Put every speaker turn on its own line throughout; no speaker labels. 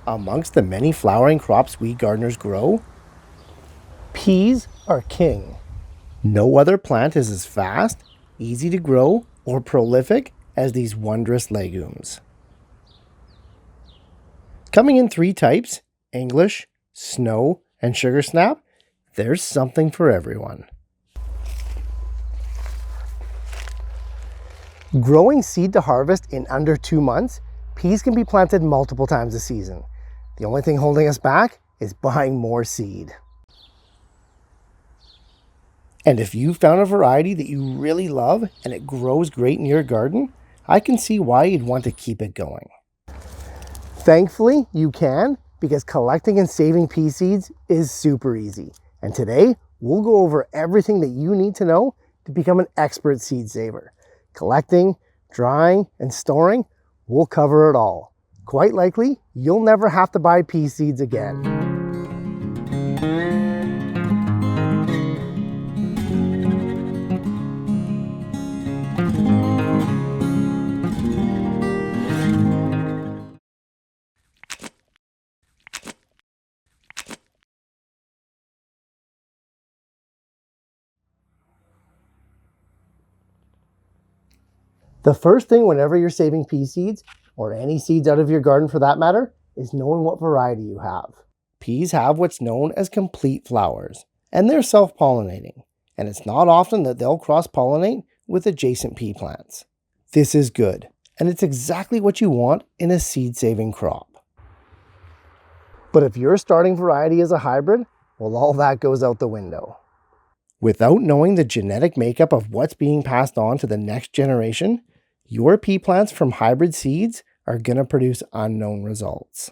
Amongst the many flowering crops we gardeners grow, peas are king. No other plant is as fast, easy to grow, or prolific as these wondrous legumes. Coming in 3 types, English, snow, and sugar snap, there's something for everyone. Growing seed to harvest in under 2 months, peas can be planted multiple times a season. The only thing holding us back is buying more seed. And if you found a variety that you really love and it grows great in your garden, I can see why you'd want to keep it going. Thankfully, you can, because collecting and saving pea seeds is super easy. And today, we'll go over everything that you need to know to become an expert seed saver. Collecting, drying, and storing, we'll cover it all. Quite likely, you'll never have to buy pea seeds again. The first thing whenever you're saving pea seeds, or any seeds out of your garden for that matter, is knowing what variety you have. Peas have what's known as complete flowers, and they're self-pollinating, and it's not often that they'll cross-pollinate with adjacent pea plants. This is good, and it's exactly what you want in a seed-saving crop. But if your starting variety is a hybrid, well, all that goes out the window. Without knowing the genetic makeup of what's being passed on to the next generation, your pea plants from hybrid seeds are going to produce unknown results.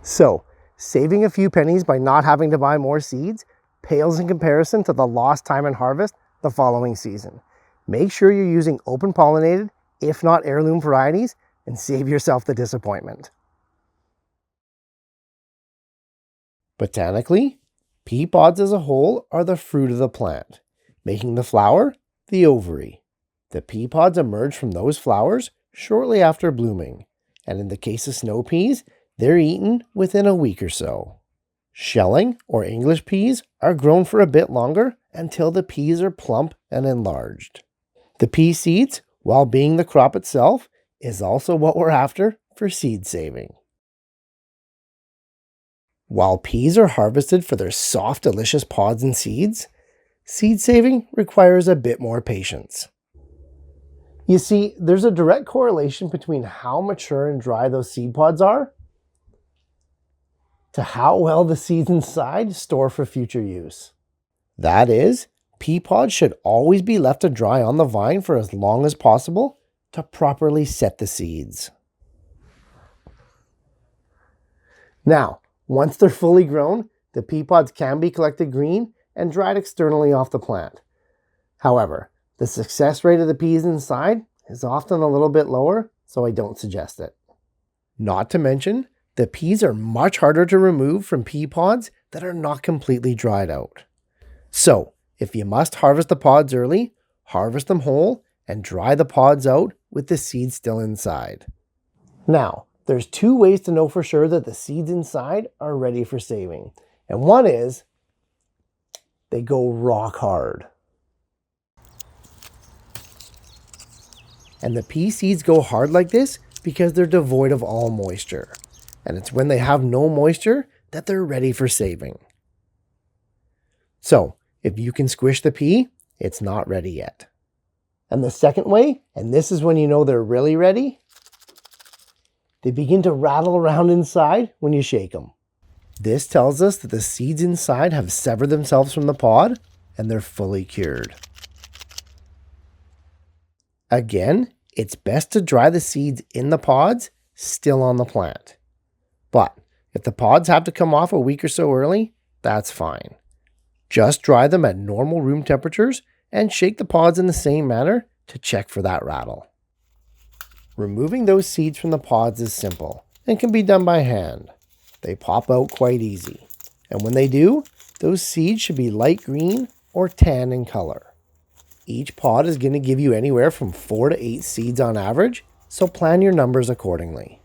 So, saving a few pennies by not having to buy more seeds pales in comparison to the lost time in harvest the following season. Make sure you're using open pollinated, if not heirloom varieties, and save yourself the disappointment. Botanically, pea pods as a whole are the fruit of the plant, making the flower the ovary. The pea pods emerge from those flowers shortly after blooming, and in the case of snow peas, they're eaten within a week or so. Shelling, or English peas, are grown for a bit longer until the peas are plump and enlarged. The pea seeds, while being the crop itself, is also what we're after for seed saving. While peas are harvested for their soft, delicious pods and seeds, seed saving requires a bit more patience. You see, there's a direct correlation between how mature and dry those seed pods are to how well the seeds inside store for future use. That is, pea pods should always be left to dry on the vine for as long as possible to properly set the seeds. Now, once they're fully grown, the pea pods can be collected green and dried externally off the plant. However, the success rate of the peas inside is often a little bit lower, so I don't suggest it. Not to mention, the peas are much harder to remove from pea pods that are not completely dried out. So, if you must harvest the pods early, harvest them whole and dry the pods out with the seeds still inside. Now, there's 2 ways to know for sure that the seeds inside are ready for saving. And one is, they go rock hard. And the pea seeds go hard like this because they're devoid of all moisture. And it's when they have no moisture that they're ready for saving. So, if you can squish the pea, it's not ready yet. And the second way, and this is when you know they're really ready, they begin to rattle around inside when you shake them. This tells us that the seeds inside have severed themselves from the pod and they're fully cured. Again, it's best to dry the seeds in the pods still on the plant. But if the pods have to come off a week or so early, that's fine. Just dry them at normal room temperatures and shake the pods in the same manner to check for that rattle. Removing those seeds from the pods is simple and can be done by hand. They pop out quite easy. And when they do, those seeds should be light green or tan in color. Each pod is going to give you anywhere from 4 to 8 seeds on average, so plan your numbers accordingly.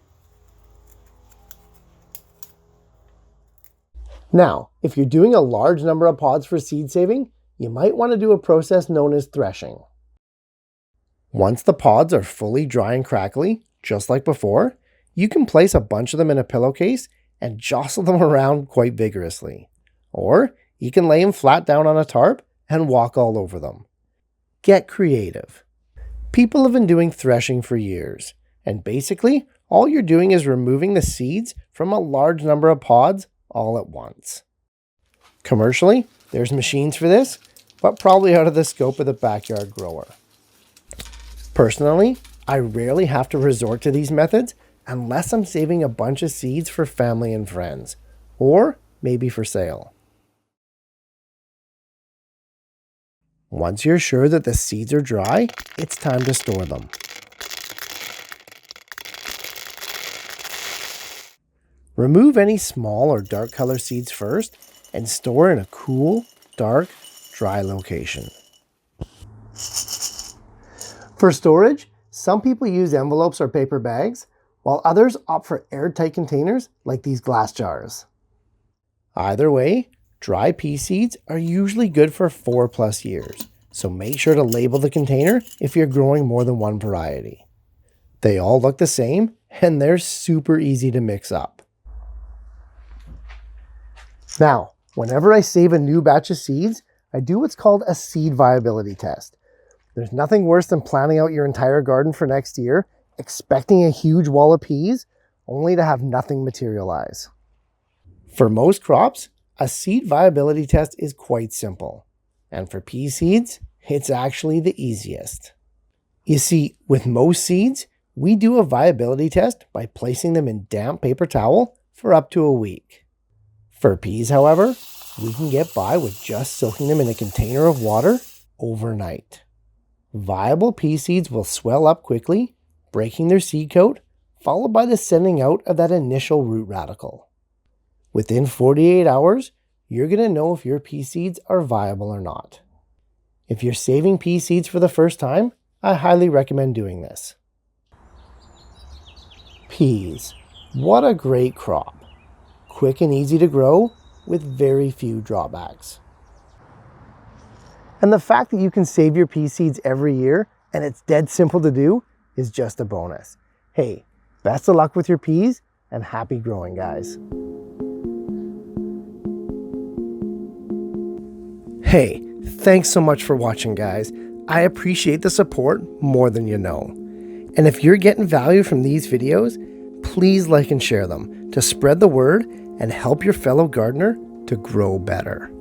Now, if you're doing a large number of pods for seed saving, you might want to do a process known as threshing. Once the pods are fully dry and crackly, just like before, you can place a bunch of them in a pillowcase and jostle them around quite vigorously. Or you can lay them flat down on a tarp and walk all over them. Get creative. People have been doing threshing for years, and basically, all you're doing is removing the seeds from a large number of pods all at once. Commercially, there's machines for this, but probably out of the scope of the backyard grower. Personally, I rarely have to resort to these methods unless I'm saving a bunch of seeds for family and friends, or maybe for sale. Once you're sure that the seeds are dry, it's time to store them. Remove any small or dark color seeds first and store in a cool, dark, dry location. For storage, some people use envelopes or paper bags, while others opt for airtight containers like these glass jars. Either way, dry pea seeds are usually good for 4+ years, so make sure to label the container if you're growing more than one variety. They all look the same, and they're super easy to mix up. Now, whenever I save a new batch of seeds, I do what's called a seed viability test. There's nothing worse than planning out your entire garden for next year, expecting a huge wall of peas, only to have nothing materialize. For most crops, a seed viability test is quite simple. And for pea seeds, it's actually the easiest. You see, with most seeds, we do a viability test by placing them in damp paper towel for up to a week. For peas, however, we can get by with just soaking them in a container of water overnight. Viable pea seeds will swell up quickly, breaking their seed coat, followed by the sending out of that initial root radical. Within 48 hours, you're going to know if your pea seeds are viable or not. If you're saving pea seeds for the first time, I highly recommend doing this. Peas. What a great crop. Quick and easy to grow with very few drawbacks. And the fact that you can save your pea seeds every year and it's dead simple to do is just a bonus. Hey, best of luck with your peas and happy growing, guys. Hey, thanks so much for watching, guys. I appreciate the support more than you know. And if you're getting value from these videos, please like and share them to spread the word and help your fellow gardener to grow better.